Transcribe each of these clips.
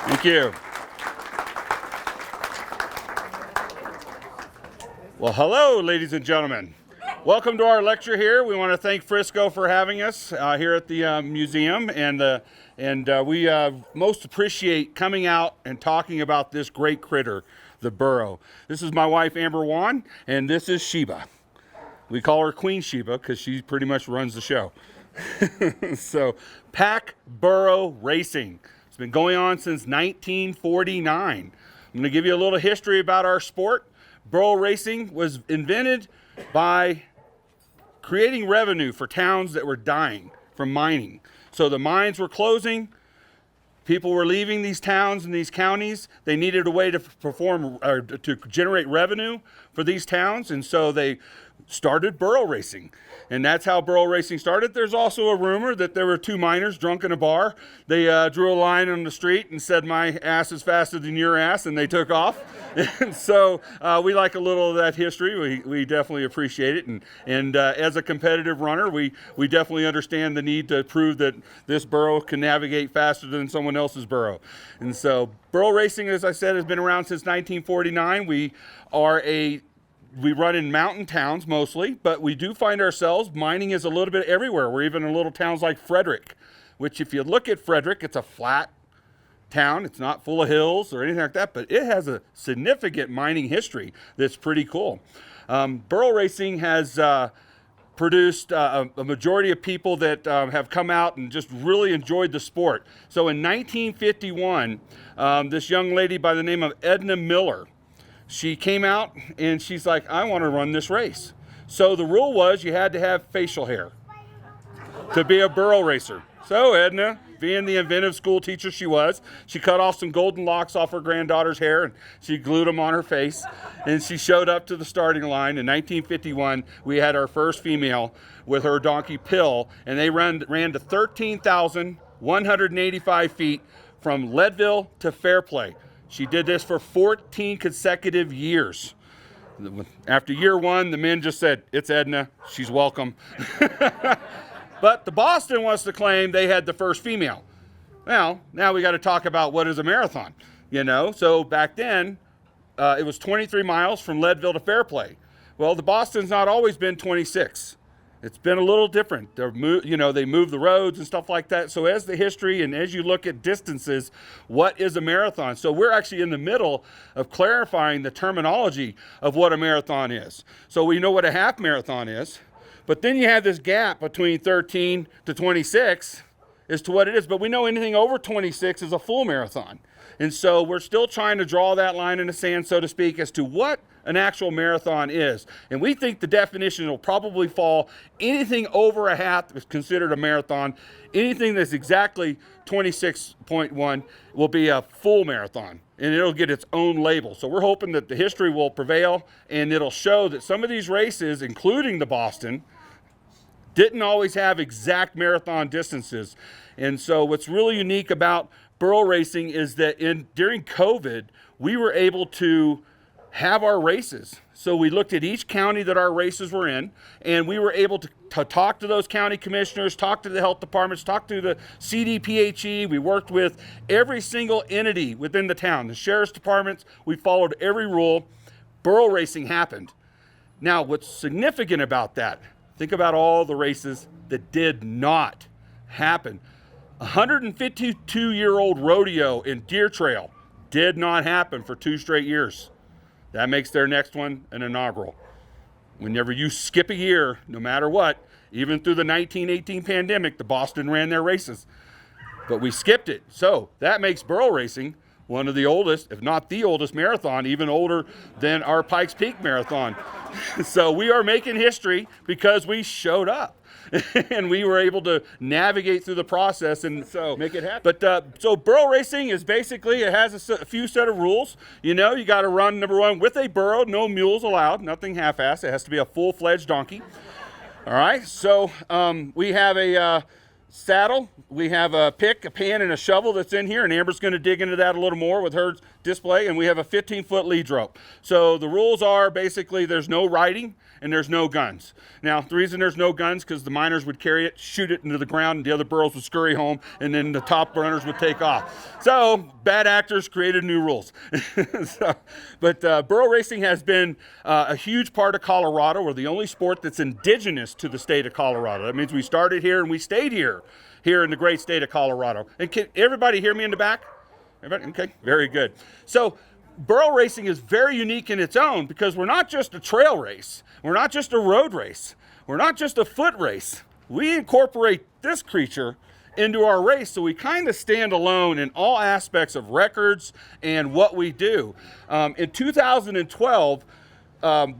Thank you. Well, hello, ladies and gentlemen. Welcome to our lecture here. We want to thank Frisco for having us here at the museum, and we most appreciate coming out and talking about this great critter, the burro. This is my wife, Amber Juan, and this is Sheba. We call her Queen Sheba because she pretty much runs the show. So, Pack Burro Racing. It's been going on since 1949. I'm going to give you a little history about our sport. Burro Racing was invented by creating revenue for towns that were dying from mining. So the mines were closing, people were leaving these towns and these counties. They needed a way to perform or to generate revenue for these towns, and so they started Burro Racing. And that's how Burro Racing started. There's also a rumor that there were two miners drunk in a bar. They drew a line on the street and said, "My ass is faster than your ass," and they took off. And so we like a little of that history. We definitely appreciate it. And as a competitive runner, we definitely understand the need to prove that this burro can navigate faster than someone else's burro. And so Burro Racing, as I said, has been around since 1949. We run in mountain towns mostly, but we do find ourselves, mining is a little bit everywhere. We're even in little towns like Frederick, which if you look at Frederick, it's a flat town. It's not full of hills or anything like that, but it has a significant mining history that's pretty cool. Burro Racing has produced a majority of people that have come out and just really enjoyed the sport. So in 1951, this young lady by the name of Edna Miller, she came out and she's like, "I want to run this race." So the rule was you had to have facial hair to be a burro racer. So Edna, being the inventive school teacher she was, she cut off some golden locks off her granddaughter's hair and she glued them on her face. And she showed up to the starting line. In 1951, we had our first female with her donkey Pill, and they ran to 13,185 feet from Leadville to Fairplay. She did this for 14 consecutive years. After year one, the men just said, "It's Edna, she's welcome." But the Boston wants to claim they had the first female. Well, now we got to talk about what is a marathon, So back then, it was 23 miles from Leadville to Fairplay. Well, the Boston's not always been 26. It's been a little different. They moved the roads and stuff like that. So as the history and as you look at distances, what is a marathon? So we're actually in the middle of clarifying the terminology of what a marathon is. So we know what a half marathon is, but then you have this gap between 13 to 26 as to what it is. But we know anything over 26 is a full marathon. And so we're still trying to draw that line in the sand, so to speak, as to what an actual marathon is. And we think the definition will probably fall anything over a half is considered a marathon. Anything that's exactly 26.1 will be a full marathon, and it'll get its own label. So we're hoping that the history will prevail, and it'll show that some of these races, including the Boston, didn't always have exact marathon distances. And so what's really unique about Burro Racing is that during COVID, we were able to have our races. So we looked at each county that our races were in, and we were able to talk to those county commissioners, talk to the health departments, talk to the CDPHE. We worked with every single entity within the town, the sheriff's departments. We followed every rule. Burro Racing happened. Now, what's significant about that, think about all the races that did not happen. 152-year-old rodeo in Deer Trail did not happen for 2 straight years. That makes their next one an inaugural. Whenever you skip a year, no matter what, even through the 1918 pandemic, the Boston ran their races. But we skipped it. So that makes Burro Racing one of the oldest, if not the oldest marathon, even older than our Pikes Peak Marathon. So we are making history because we showed up. And we were able to navigate through the process and so make it happen. But so Burro Racing is basically, it has a few set of rules. You got to run, number one, with a burro, no mules allowed, nothing half-assed. It has to be a full-fledged donkey. All right, so we have a saddle. We have a pick, a pan, and a shovel that's in here, and Amber's going to dig into that a little more with her display, and we have a 15-foot lead rope. So the rules are basically there's no riding and there's no guns. Now, the reason there's no guns because the miners would carry it, shoot it into the ground, and the other burros would scurry home, and then the top runners would take off. So bad actors created new rules. But burro racing has been a huge part of Colorado. We're the only sport that's indigenous to the state of Colorado. That means we started here and we stayed here in the great state of Colorado. And can everybody hear me in the back? Everybody? Okay, very good. So burro racing is very unique in its own because we're not just a trail race. We're not just a road race. We're not just a foot race. We incorporate this creature into our race, so we kind of stand alone in all aspects of records and what we do. In 2012,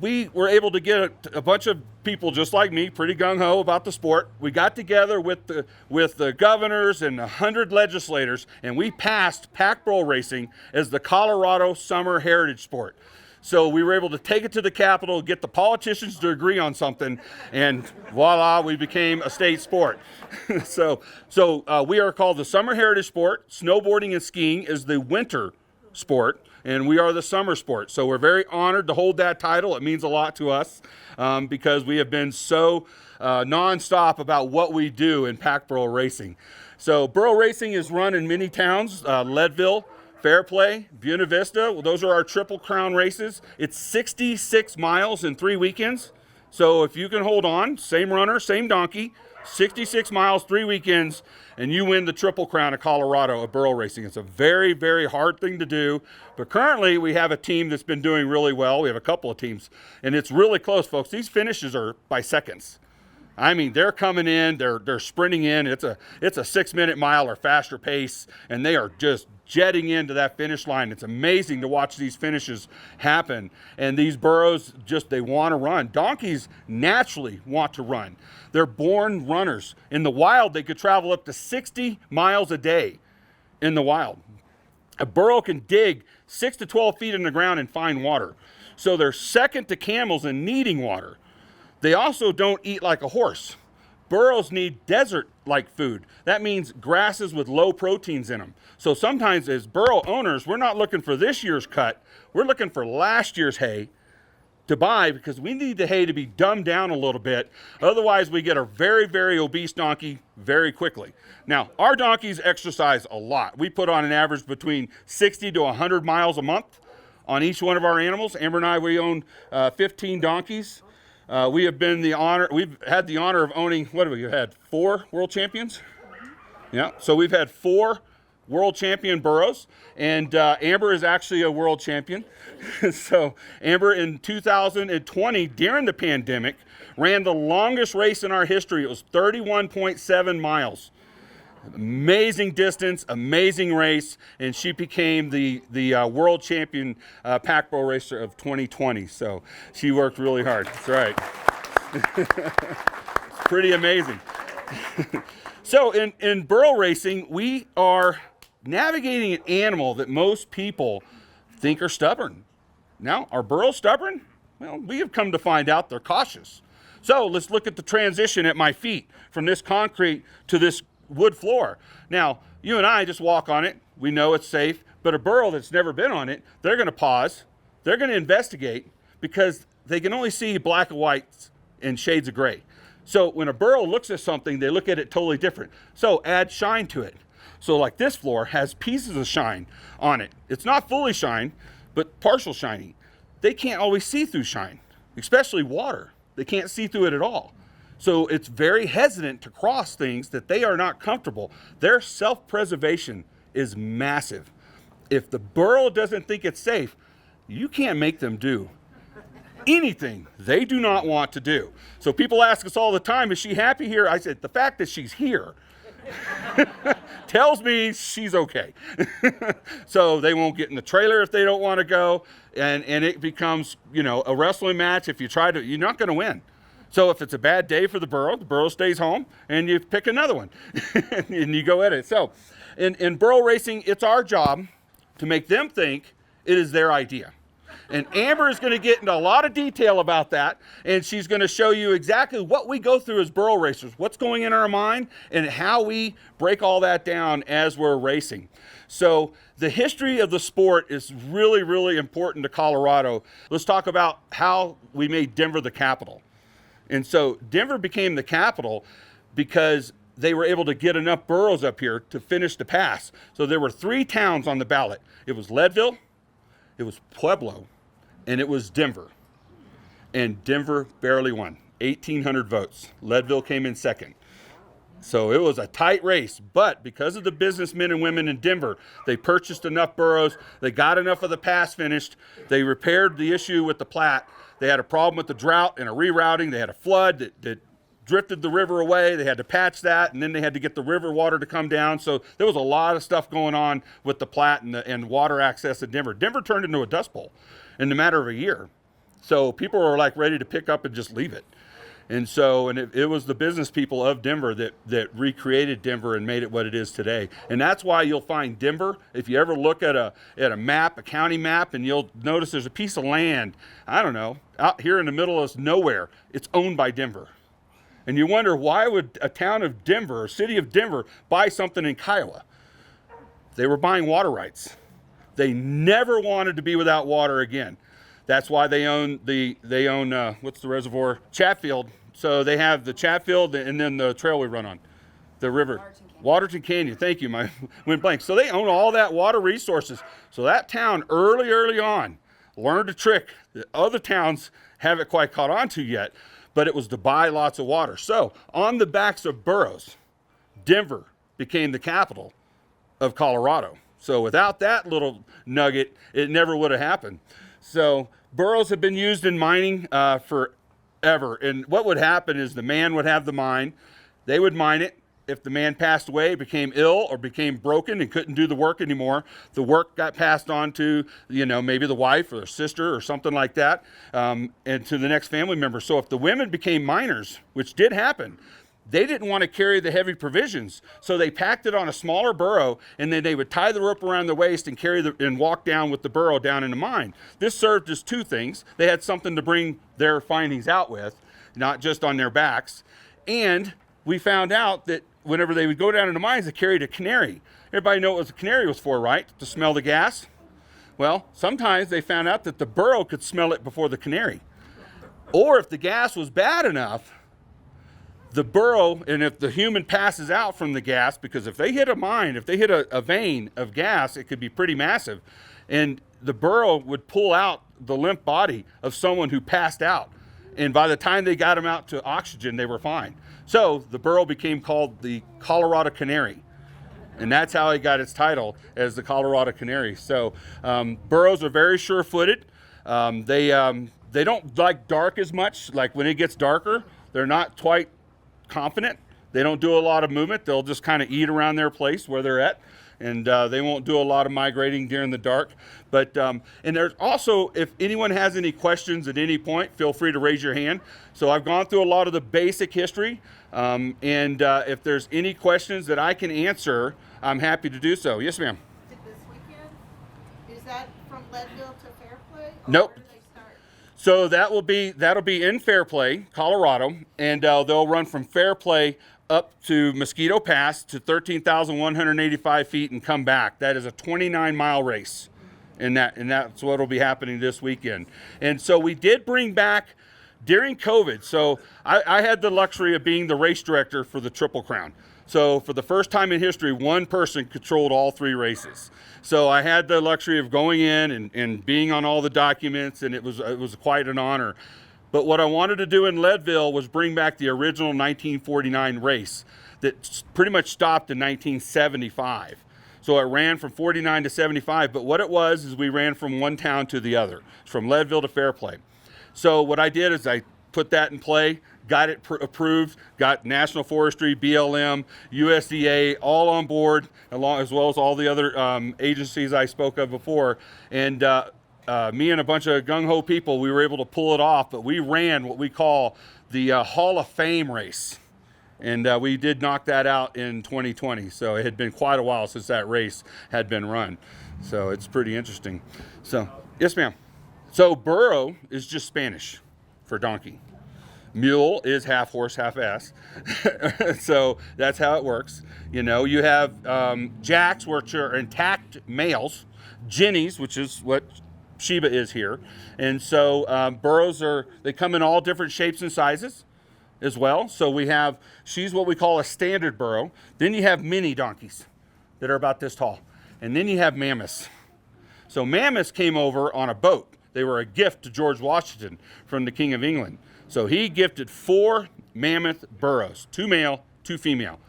we were able to get a bunch of people just like me, pretty gung-ho about the sport. We got together with the governors and 100 legislators, and we passed pack burro racing as the Colorado Summer Heritage Sport. So we were able to take it to the Capitol, get the politicians to agree on something, and voila, we became a state sport. So we are called the Summer Heritage Sport. Snowboarding and skiing is the winter sport, and we are the summer sport. So we're very honored to hold that title. It means a lot to us because we have been so nonstop about what we do in pack burro racing. So burro racing is run in many towns, Leadville, Fairplay, Buena Vista. Well, those are our Triple Crown races. It's 66 miles in 3 weekends. So if you can hold on, same runner, same donkey, 66 miles, 3 weekends, and you win the Triple Crown of Colorado at burro racing. It's a very, very hard thing to do. But currently we have a team that's been doing really well. We have a couple of teams, and it's really close, folks. These finishes are by seconds. I mean, they're coming in, they're sprinting in. It's a 6-minute mile or faster pace, and they are just jetting into that finish line. It's amazing to watch these finishes happen. And these burros they want to run. Donkeys naturally want to run. They're born runners. In the wild, they could travel up to 60 miles a day in the wild. A burro can dig 6 to 12 feet in the ground and find water. So they're second to camels in needing water. They also don't eat like a horse. Burros need desert-like food. That means grasses with low proteins in them. So sometimes as burro owners, we're not looking for this year's cut. We're looking for last year's hay to buy because we need the hay to be dumbed down a little bit. Otherwise, we get a very, very obese donkey very quickly. Now, our donkeys exercise a lot. We put on an average between 60 to 100 miles a month on each one of our animals. Amber and I, we own 15 donkeys. We've had the honor of owning, what have we had, 4 world champions? Yeah, so we've had 4 world champion burros, and Amber is actually a world champion. So Amber in 2020, during the pandemic, ran the longest race in our history. It was 31.7 miles. Amazing distance, amazing race, and she became the world champion pack burro racer of 2020. So she worked really hard. That's right. Pretty amazing. So in burro racing, we are navigating an animal that most people think are stubborn. Now, are burros stubborn? Well, we have come to find out they're cautious. So let's look at the transition at my feet from this concrete to this wood floor. Now, you and I just walk on it. We know it's safe, but a burro that's never been on it, they're going to pause. They're going to investigate because they can only see black and white and shades of gray. So when a burro looks at something, they look at it totally different. So add shine to it. So like this floor has pieces of shine on it. It's not fully shine, but partial shiny. They can't always see through shine, especially water. They can't see through it at all. So it's very hesitant to cross things that they are not comfortable. Their self-preservation is massive. If the burro doesn't think it's safe, you can't make them do anything they do not want to do. So people ask us all the time, is she happy here? I said, the fact that she's here tells me she's okay. So they won't get in the trailer if they don't want to go. And it becomes, a wrestling match. If you try to, you're not going to win. So if it's a bad day for the burro stays home and you pick another one and you go at it. So in burro racing, it's our job to make them think it is their idea. And Amber is going to get into a lot of detail about that, and she's going to show you exactly what we go through as burro racers, what's going in our mind, and how we break all that down as we're racing. So the history of the sport is really, really important to Colorado. Let's talk about how we made Denver the capital. And so Denver became the capital because they were able to get enough burros up here to finish the pass. So there were 3 towns on the ballot. It was Leadville, it was Pueblo, and it was Denver. And Denver barely won, 1,800 votes. Leadville came in second. So it was a tight race, but because of the businessmen and women in Denver, they purchased enough burros, they got enough of the pass finished, they repaired the issue with the Platte. They had a problem with the drought and a rerouting. They had a flood that drifted the river away. They had to patch that, and then they had to get the river water to come down. So there was a lot of stuff going on with the Platte and water access in Denver. Denver turned into a dust bowl in the matter of a year. So people were like ready to pick up and just leave it. And so, it was the business people of Denver that recreated Denver and made it what it is today. And that's why you'll find Denver, if you ever look at a map, a county map, and you'll notice there's a piece of land, I don't know, out here in the middle of nowhere, it's owned by Denver. And you wonder, why would a town of Denver, or city of Denver, buy something in Kiowa? They were buying water rights. They never wanted to be without water again. That's why they own what's the reservoir? Chatfield. So they have the Chatfield and then the trail we run on, the river. Waterton Canyon. Thank you, my went blank. So they own all that water resources. So that town early on learned a trick that other towns haven't quite caught on to yet, but it was to buy lots of water. So on the backs of burros, Denver became the capital of Colorado. So without that little nugget, it never would have happened. So burros have been used in mining forever. And what would happen is the man would have the mine. They would mine it. If the man passed away, became ill, or became broken and couldn't do the work anymore, the work got passed on to, maybe the wife or the sister or something like that, and to the next family member. So if the women became miners, which did happen, they didn't want to carry the heavy provisions, so they packed it on a smaller burro, and then they would tie the rope around their waist and and walk down with the burro down in the mine. This served as 2 things. They had something to bring their findings out with, not just on their backs. And we found out that whenever they would go down in the mines, they carried a canary. Everybody know what the canary was for, right? To smell the gas? Well, sometimes they found out that the burro could smell it before the canary. Or if the gas was bad enough, the burro, and if the human passes out from the gas, because if they hit a mine, if they hit a vein of gas, it could be pretty massive. And the burro would pull out the limp body of someone who passed out. And by the time they got them out to oxygen, they were fine. So the burro became called the Colorado Canary. And that's how it got its title, as the Colorado Canary. So burros are very sure-footed. They don't like dark as much. Like when it gets darker, they're not quite confident. They don't do a lot of movement. They'll just kind of eat around their place where they're at, and they won't do a lot of migrating during the dark. But and there's also, if anyone has any questions at any point, feel free to raise your hand. So I've gone through a lot of the basic history, and if there's any questions that I can answer, I'm happy to do so. Yes, ma'am. This weekend, is that from Leadville to Fairplay? Nope. Where do they start? So that'll be in Fairplay, Colorado, and they'll run from Fairplay up to Mosquito Pass to 13,185 feet and come back. That is a 29-mile race, and that's what will be happening this weekend. And so we did bring back during COVID. So I had the luxury of being the race director for the Triple Crown. So for the first time in history, one person controlled all 3 races. So I had the luxury of going in and being on all the documents, and it was quite an honor. But what I wanted to do in Leadville was bring back the original 1949 race that pretty much stopped in 1975. So it ran from 49 to 75, but what it was is we ran from one town to the other, from Leadville to Fairplay. So what I did is I put that in play, got it approved, got National Forestry, BLM, USDA all on board, as well as all the other agencies I spoke of before. And me and a bunch of gung-ho people, we were able to pull it off, but we ran what we call the Hall of Fame race. And we did knock that out in 2020. So it had been quite a while since that race had been run. So it's pretty interesting. So, yes, ma'am. So burro is just Spanish for donkey. Mule is half horse, half ass. So that's how it works. You know, you have jacks, which are intact males, jennies, which is what Sheba is here. And so burros they come in all different shapes and sizes as well. So we have, she's what we call a standard burro. Then you have mini donkeys that are about this tall. And then you have mammoths. So mammoths came over on a boat. They were a gift to George Washington from the King of England. So he gifted 4 mammoth burros, 2 male, 2 female.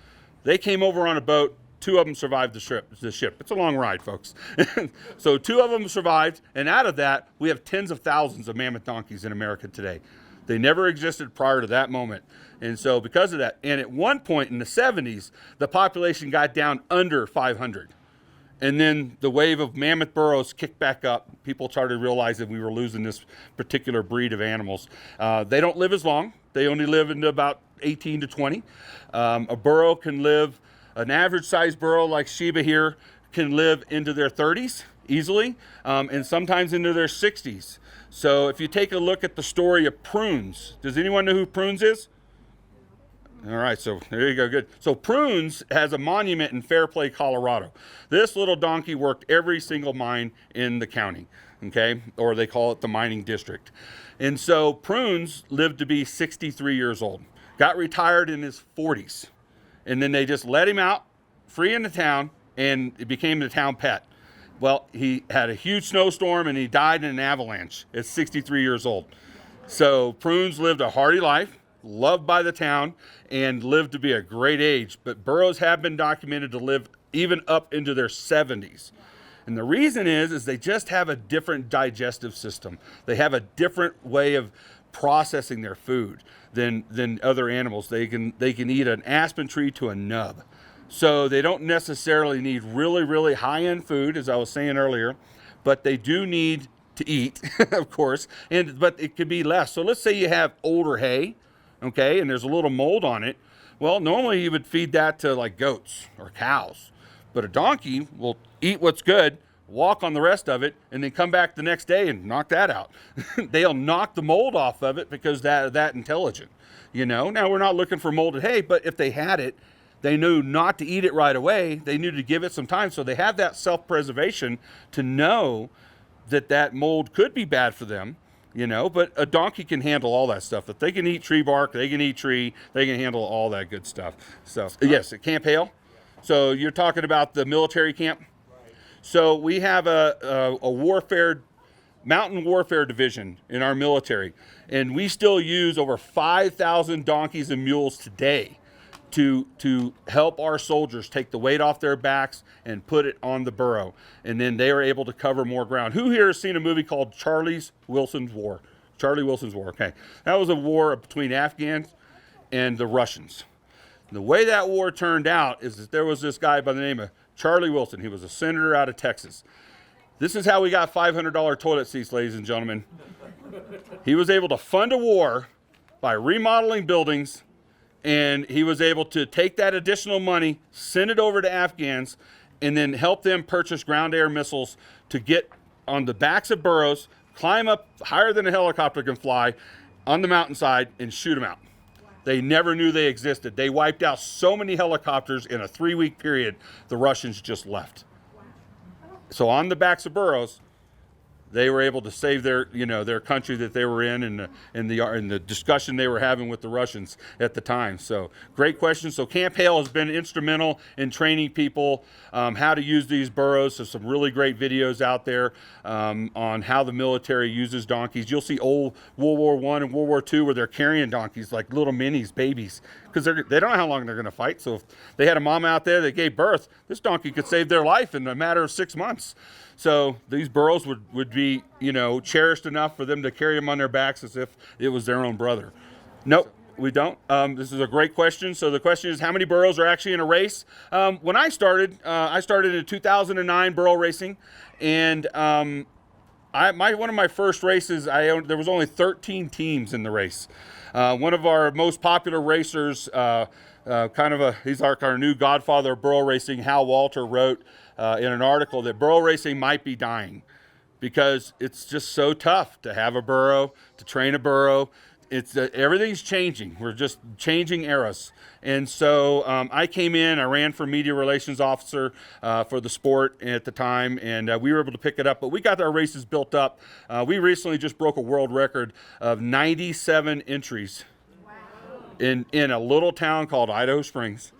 They came over on a boat. 2 of them survived the ship. It's a long ride, folks. So 2 of them survived, and out of that, we have tens of thousands of mammoth donkeys in America today. They never existed prior to that moment. And so because of that, and at one point in the 70s, the population got down under 500. And then the wave of mammoth burros kicked back up. People started to realize that we were losing this particular breed of animals. They don't live as long. They only live into about 18 to 20. A burro can live, an average sized burro like Sheba here can live into their 30s easily, and sometimes into their 60s. So if you take a look at the story of Prunes, does anyone know who Prunes is? All right, so there you go, good. So Prunes has a monument in Fairplay, Colorado. This little donkey worked every single mine in the county, okay? Or they call it the mining district. And so Prunes lived to be 63 years old, got retired in his 40s. And then they just let him out, free in the town, and it became the town pet. Well, he had a huge snowstorm and he died in an avalanche at 63 years old. So Prunes lived a hardy life, loved by the town, and lived to be a great age. But burros have been documented to live even up into their 70s. And the reason is they just have a different digestive system. They have a different way of processing their food than other animals. They can eat an aspen tree to a nub. So they don't necessarily need really, really high-end food, as I was saying earlier, but they do need to eat, of course, but it could be less. So let's say you have older hay, okay, and there's a little mold on it. Well, normally you would feed that to like goats or cows, but a donkey will eat what's good, walk on the rest of it, and then come back the next day and knock that out. They'll knock the mold off of it because they're that intelligent, you know. Now, we're not looking for molded hay, but if they had it, they knew not to eat it right away. They knew to give it some time. So they have that self-preservation to know that that mold could be bad for them, you know, but a donkey can handle all that stuff. If they can eat tree bark, they can eat tree, they can handle all that good stuff. So, yes, at Camp Hale. So you're talking about the military camp? So we have a mountain warfare division in our military, and we still use over 5,000 donkeys and mules today to help our soldiers take the weight off their backs and put it on the burro. And then they are able to cover more ground. Who here has seen a movie called Charlie Wilson's War? Charlie Wilson's War, okay. That was a war between Afghans and the Russians. The way that war turned out is that there was this guy by the name of Charlie Wilson. He was a senator out of Texas. This is how we got $500 toilet seats, ladies and gentlemen. He was able to fund a war by remodeling buildings, and he was able to take that additional money, send it over to Afghans, and then help them purchase ground-air missiles to get on the backs of burros, climb up higher than a helicopter can fly on the mountainside, and shoot them out. They never knew they existed. They wiped out so many helicopters in a 3-week period, the Russians just left. So on the backs of burros, they were able to save their country that they were in, and the discussion they were having with the Russians at the time. So great question. So Camp Hale has been instrumental in training people how to use these burros. There's some really great videos out there on how the military uses donkeys. You'll see old World War I and World War II where they're carrying donkeys like little minis, babies, because they don't know how long they're going to fight. So if they had a mom out there that gave birth, this donkey could save their life in a matter of 6 months. So these burros would be, cherished enough for them to carry them on their backs as if it was their own brother. Nope, we don't. This is a great question. So the question is, how many burros are actually in a race? When I started in 2009 Burro Racing, and one of my first races, there was only 13 teams in the race. One of our most popular racers, he's our new godfather of Burro Racing, Hal Walter, wrote in an article that Burro Racing might be dying because it's just so tough to have a burro, to train a burro. It's everything's changing. We're just changing eras. And so I came in, I ran for media relations officer for the sport at the time, and we were able to pick it up. But we got our races built up. We recently just broke a world record of 97 entries in a little town called Idaho Springs.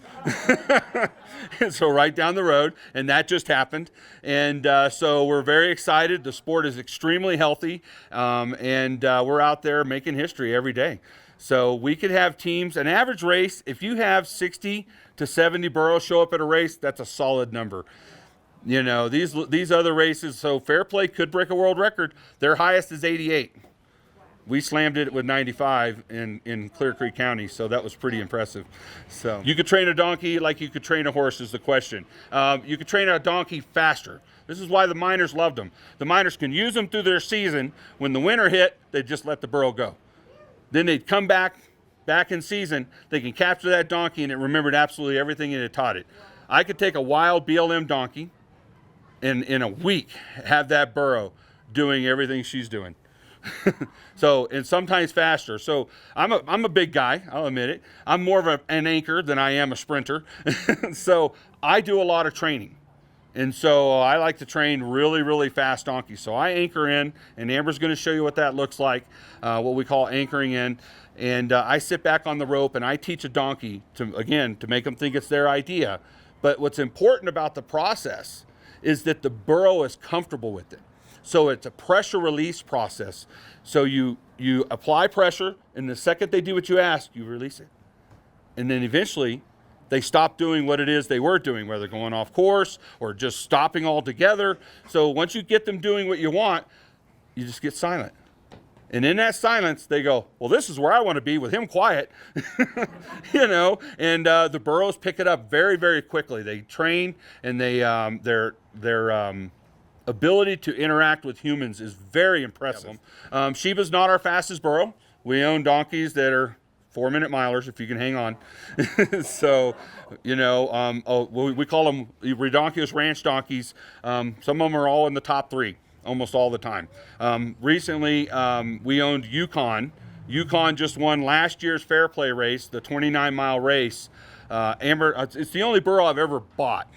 And so right down the road, and that just happened. And so we're very excited. The sport is extremely healthy, and we're out there making history every day. So we could have teams, an average race, if you have 60 to 70 burros show up at a race, that's a solid number. You know, these other races, so Fair Play could break a world record. Their highest is 88. We slammed it with 95 in Clear Creek County, so that was pretty impressive. So you could train a donkey like you could train a horse is the question. You could train a donkey faster. This is why the miners loved them. The miners can use them through their season. When the winter hit, they just let the burro go. Then they'd come back in season. They can capture that donkey, and it remembered absolutely everything it had taught it. I could take a wild BLM donkey and in a week have that burro doing everything she's doing. So, and sometimes faster. So I'm a big guy, I'll admit it. I'm more of an anchor than I am a sprinter. So I do a lot of training. And so I like to train really, really fast donkeys. So I anchor in, and Amber's going to show you what that looks like, what we call anchoring in. And I sit back on the rope and I teach a donkey to make them think it's their idea. But what's important about the process is that the burro is comfortable with it. So it's a pressure release process. So you apply pressure, and the second they do what you ask, you release it. And then eventually they stop doing what it is they were doing, whether going off course or just stopping altogether. So once you get them doing what you want, you just get silent. And in that silence, they go, well, this is where I want to be with him quiet. You know, and the burros pick it up very, very quickly. They train, and their ability to interact with humans is very impressive. Sheba's not our fastest burro. We own donkeys that are 4-minute milers, if you can hang on. So, you know, we call them redonkulous ranch donkeys. Some of them are all in the top 3, almost all the time. Recently, we owned Yukon. Yukon just won last year's Fair Play race, the 29-mile race. Amber, it's the only burro I've ever bought.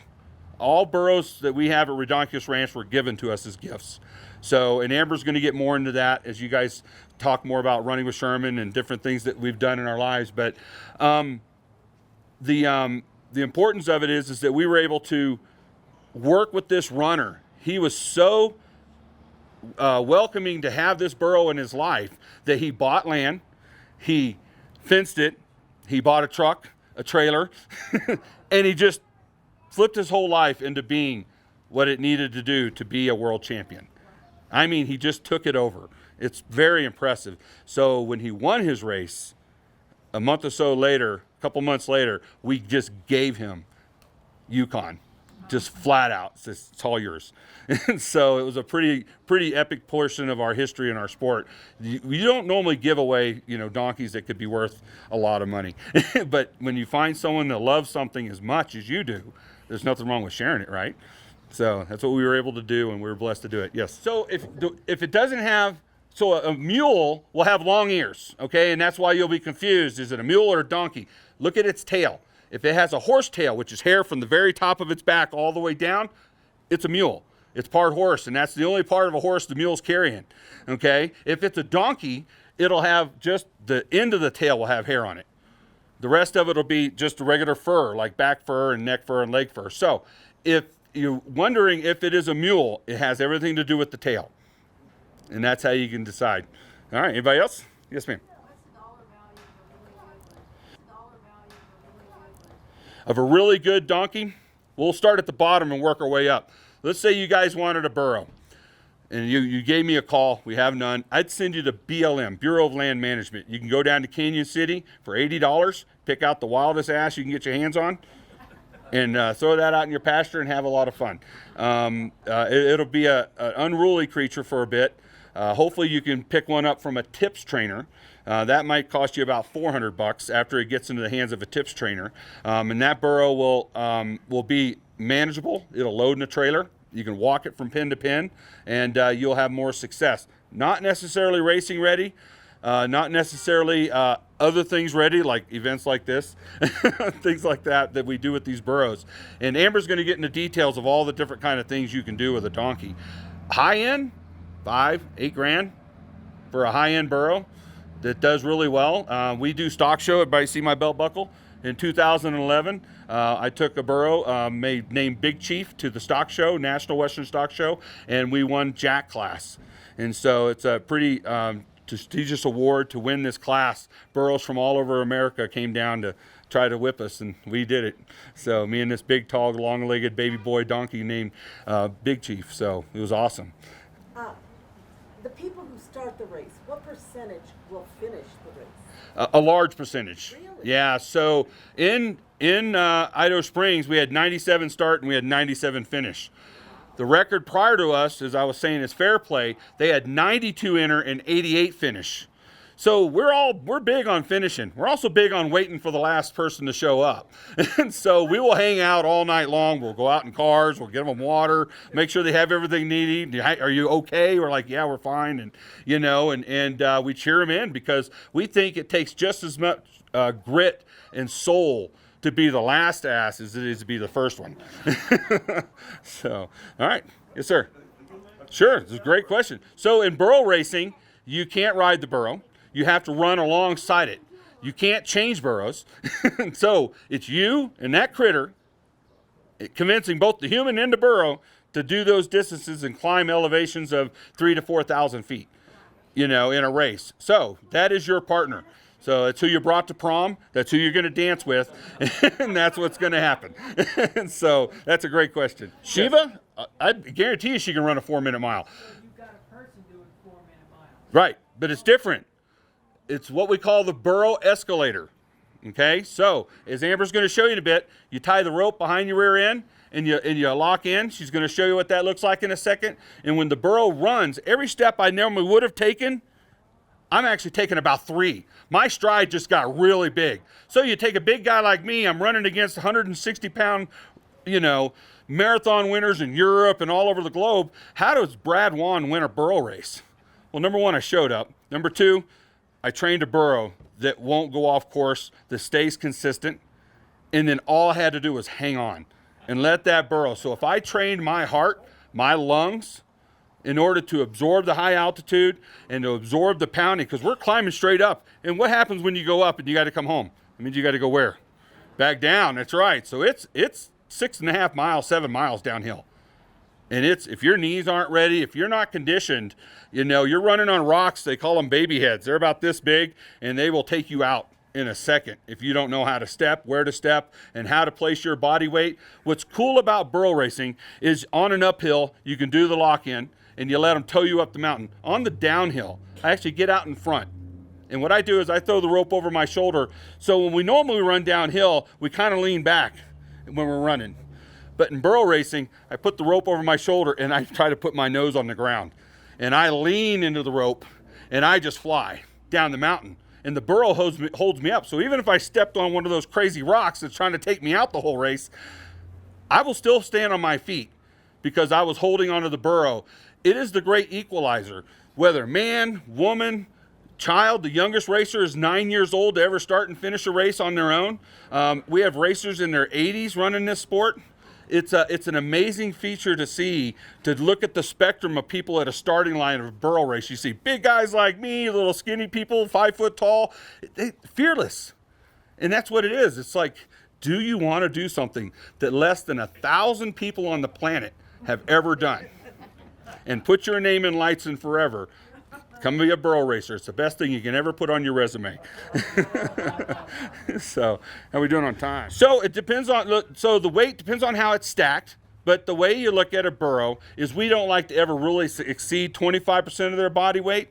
All burros that we have at Redonkulous Ranch were given to us as gifts. So, and Amber's going to get more into that as you guys talk more about running with Sherman and different things that we've done in our lives. But the importance of it is that we were able to work with this runner. He was so welcoming to have this burro in his life that he bought land, he fenced it, he bought a truck, a trailer, and he just flipped his whole life into being what it needed to do to be a world champion. I mean, he just took it over. It's very impressive. So when he won his race, a month or so later, a couple months later, we just gave him Yukon, just flat out. It's all yours. And so it was a pretty epic portion of our history and our sport. You don't normally give away, you know, donkeys that could be worth a lot of money. But when you find someone that loves something as much as you do, there's nothing wrong with sharing it, right? So that's what we were able to do, and we were blessed to do it. Yes. So if it doesn't have, so a mule will have long ears, okay? And that's why you'll be confused. Is it a mule or a donkey? Look at its tail. If it has a horse tail, which is hair from the very top of its back all the way down, it's a mule. It's part horse, and that's the only part of a horse the mule's carrying, okay? If it's a donkey, it'll have just the end of the tail will have hair on it. The rest of it will be just regular fur, like back fur and neck fur and leg fur. So if you're wondering if it is a mule, it has everything to do with the tail. And that's how you can decide. All right, anybody else? Yes, ma'am. Of a really good donkey, we'll start at the bottom and work our way up. Let's say you guys wanted a burro, and you gave me a call. We have none. I'd send you to BLM, Bureau of Land Management. You can go down to Canyon City for $80, pick out the wildest ass you can get your hands on, and throw that out in your pasture and have a lot of fun. It'll be an unruly creature for a bit. Hopefully you can pick one up from a tips trainer. That might cost you about $400 after it gets into the hands of a tips trainer. And that burro will be manageable. It'll load in a trailer You can walk it from pin to pin, and you'll have more success. Not necessarily racing ready, not necessarily other things ready, like events like this, things like that we do with these burros. And Amber's going to get into details of all the different kind of things you can do with a donkey. High end, $5-8 grand for a high end burro that does really well. We do stock show. Everybody see my belt buckle? In 2011, I took a burro named Big Chief to the stock show, National Western Stock Show, and we won Jack class. And so it's a pretty prestigious award to win this class. Burros from all over America came down to try to whip us, and we did it. So me and this big, tall, long-legged baby boy donkey named Big Chief. So it was awesome. The people who start the race, what percentage will finish the race? A large percentage. Really? Yeah. So in Idaho Springs, we had 97 start and we had 97 finish. The record prior to us, as I was saying, is Fair Play. They had 92 enter and 88 finish. So we're big on finishing. We're also big on waiting for the last person to show up. And so we will hang out all night long. We'll go out in cars. We'll give them water, make sure they have everything they need. Are you okay? We're like, yeah, we're fine. And, you know, and we cheer them in because we think it takes just as much grit and soul to be the last ass as it is to be the first one. So, all right. Yes, sir. Sure. It's a great question. So in burro racing, you can't ride the burro. You have to run alongside it. You can't change burros. So it's you and that critter convincing both the human and the burro to do those distances and climb elevations of 3,000 to 4,000 feet, you know, in a race. So that is your partner. So it's who you brought to prom. That's who you're going to dance with. And that's what's going to happen. So that's a great question. Shiva, I guarantee you she can run a 4-minute mile. You've got a person doing 4-minute miles. Right, but it's different. It's what we call the Burro Escalator. Okay, so as Amber's going to show you in a bit, you tie the rope behind your rear end and you lock in. She's going to show you what that looks like in a second. And when the burro runs, every step I normally would have taken, I'm actually taking about 3. My stride just got really big. So you take a big guy like me, I'm running against 160-pound, you know, marathon winners in Europe and all over the globe. How does Brad Juan win a burro race? Well, number 1, I showed up. Number 2, I trained a burro that won't go off course, that stays consistent, and then all I had to do was hang on and let that burro. So if I trained my heart, my lungs, in order to absorb the high altitude and to absorb the pounding, because we're climbing straight up. And what happens when you go up and you got to come home? It means you got to go where? Back down. That's right. So it's 6.5 miles, 7 miles downhill. And if your knees aren't ready, if you're not conditioned, you know, you're running on rocks. They call them baby heads. They're about this big, and they will take you out in a second if you don't know how to step, where to step, and how to place your body weight. What's cool about burro racing is on an uphill, you can do the lock-in, and you let them tow you up the mountain. On the downhill, I actually get out in front. And what I do is I throw the rope over my shoulder. So when we normally run downhill, we kind of lean back when we're running. But in burro racing, I put the rope over my shoulder and I try to put my nose on the ground. And I lean into the rope and I just fly down the mountain. And the burro holds me up. So even if I stepped on one of those crazy rocks that's trying to take me out the whole race, I will still stand on my feet because I was holding onto the burro. It is the great equalizer. Whether man, woman, child, the youngest racer is 9 years old to ever start and finish a race on their own. We have racers in their 80s running this sport. It's an amazing feature to see, to look at the spectrum of people at a starting line of a burro race. You see big guys like me, little skinny people, 5 foot tall, fearless. And that's what it is. It's like, do you want to do something that less than 1,000 people on the planet have ever done? And put your name in lights and forever. Come be a burro racer. It's the best thing you can ever put on your resume. So, how are we doing on time? So it depends on, so the weight depends on how it's stacked. But the way you look at a burro is we don't like to ever really exceed 25% of their body weight.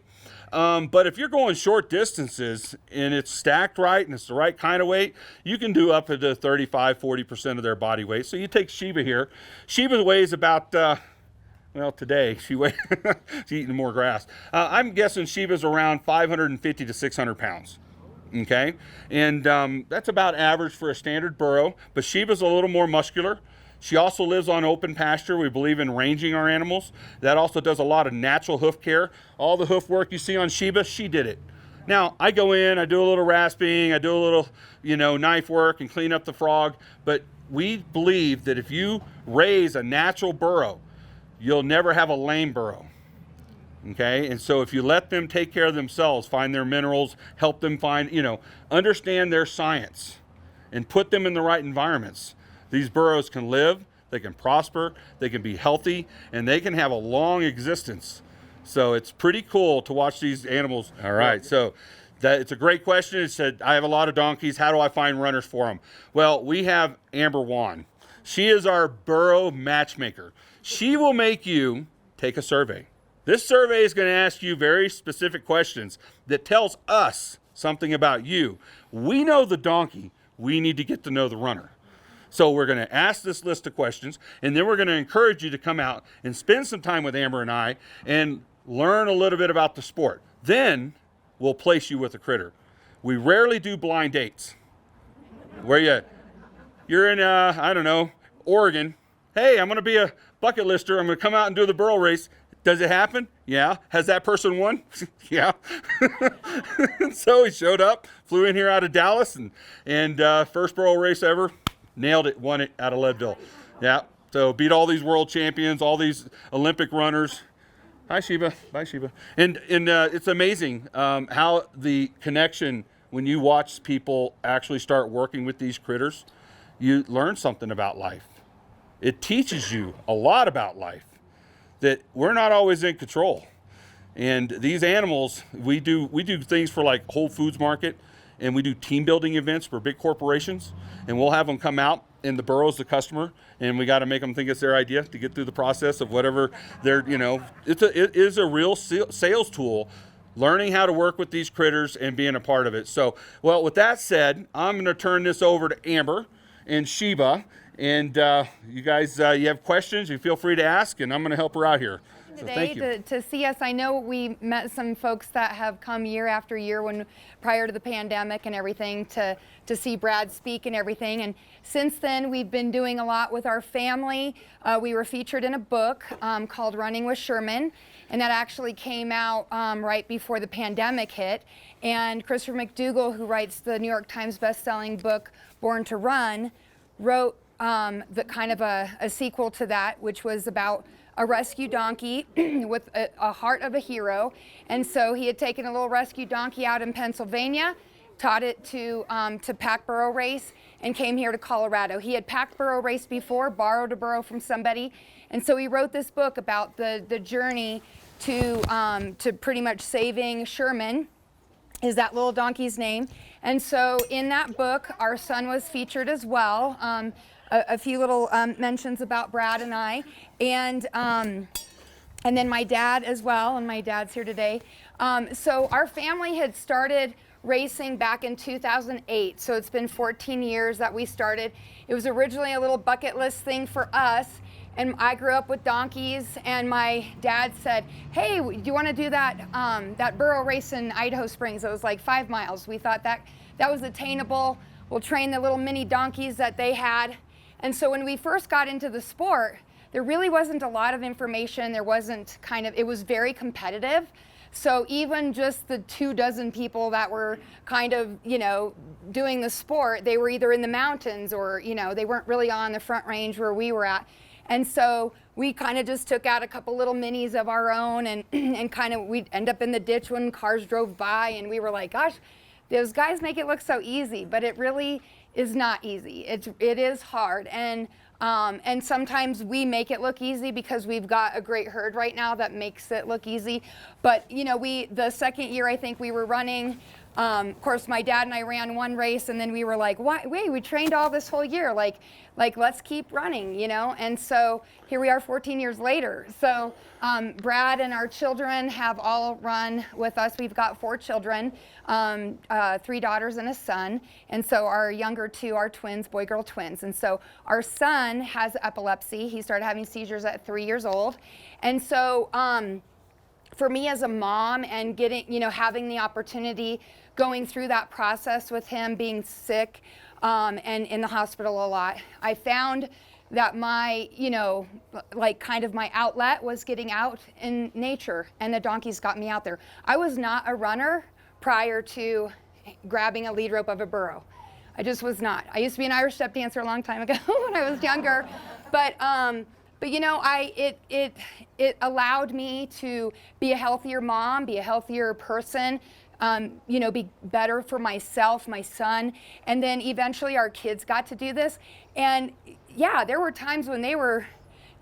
But if you're going short distances and it's stacked right and it's the right kind of weight, you can do up to 35-40% of their body weight. So you take Shiva here. Shiva weighs about... well, today she's eating more grass. I'm guessing Shiva's around 550 to 600 pounds. Okay, and that's about average for a standard burro. But Shiva's a little more muscular. She also lives on open pasture. We believe in ranging our animals. That also does a lot of natural hoof care. All the hoof work you see on Sheba, she did it. Now, I go in, I do a little rasping, I do a little, knife work and clean up the frog, but we believe that if you raise a natural burro, you'll never have a lame burro. Okay, and so if you let them take care of themselves, find their minerals, help them find, understand their science and put them in the right environments, these burros can live, they can prosper, they can be healthy, and they can have a long existence. So it's pretty cool to watch these animals. All right, so it's a great question. It said, I have a lot of donkeys. How do I find runners for them? Well, we have Amber Juan. She is our burro matchmaker. She will make you take a survey. This survey is going to ask you very specific questions that tells us something about you. We know the donkey. We need to get to know the runner. So we're going to ask this list of questions, and then we're going to encourage you to come out and spend some time with Amber and I and learn a little bit about the sport. Then we'll place you with a critter. We rarely do blind dates. Where you're in, Oregon. Hey, I'm going to be a bucket lister. I'm going to come out and do the burro race. Does it happen? Yeah. Has that person won? Yeah. So he showed up, flew in here out of Dallas, and first burro race ever, nailed it, won it out of Leadville. Yeah. So beat all these world champions, all these Olympic runners. Hi, Sheba. Bye, Sheba. And it's amazing how the connection, when you watch people actually start working with these critters, you learn something about life. It teaches you a lot about life, that we're not always in control. And these animals, we do things for like Whole Foods Market, and we do team building events for big corporations, and we'll have them come out, and the burro's the customer, and we got to make them think it's their idea to get through the process of whatever they're, it is a real sales tool, learning how to work with these critters and being a part of it. So, well, with that said, I'm going to turn this over to Amber and Sheba. And you guys, you have questions, you feel free to ask, and I'm going to help her out here. So thank you. To see us. I know we met some folks that have come year after year prior to the pandemic and everything to see Brad speak and everything. And since then, we've been doing a lot with our family. We were featured in a book called Running with Sherman, and that actually came out right before the pandemic hit. And Christopher McDougall, who writes the New York Times best-selling book Born to Run, wrote the kind of a sequel to that, which was about a rescue donkey with a heart of a hero. And so he had taken a little rescue donkey out in Pennsylvania, taught it to pack Burro Race, and came here to Colorado. He had packed Burro Race before, borrowed a burro from somebody, and so he wrote this book about the journey to pretty much saving Sherman, is that little donkey's name. And so in that book, our son was featured as well. A few little mentions about Brad and I, and then my dad as well, and my dad's here today. So our family had started racing back in 2008, so it's been 14 years that we started. It was originally a little bucket list thing for us, and I grew up with donkeys, and my dad said, hey, do you want to do that burro race in Idaho Springs? It was like 5 miles. We thought that was attainable. We'll train the little mini donkeys that they had. And so when we first got into the sport, there really wasn't a lot of information. There wasn't it was very competitive. So even just the 24 people that were doing the sport, they were either in the mountains or, they weren't really on the front range where we were at. And so we kind of just took out a couple little minis of our own and we'd end up in the ditch when cars drove by, and we were like, gosh, those guys make it look so easy, but it really is not easy. It is hard, and sometimes we make it look easy because we've got a great herd right now that makes it look easy. But the second year, I think we were running. Of course, my dad and I ran one race, and then we were like, wait, we trained all this whole year, like let's keep running, And so here we are 14 years later. So Brad and our children have all run with us. We've got 4 children, 3 daughters and a son. And so our younger 2 are twins, boy-girl twins. And so our son has epilepsy. He started having seizures at 3 years old. And so for me as a mom and getting, having the opportunity going through that process with him being sick and in the hospital a lot, I found that my, like kind of my outlet was getting out in nature, and the donkeys got me out there. I was not a runner prior to grabbing a lead rope of a burro. I just was not. I used to be an Irish step dancer a long time ago when I was younger, but it allowed me to be a healthier mom, be a healthier person, be better for myself, my son, and then eventually our kids got to do this. And yeah, there were times when they were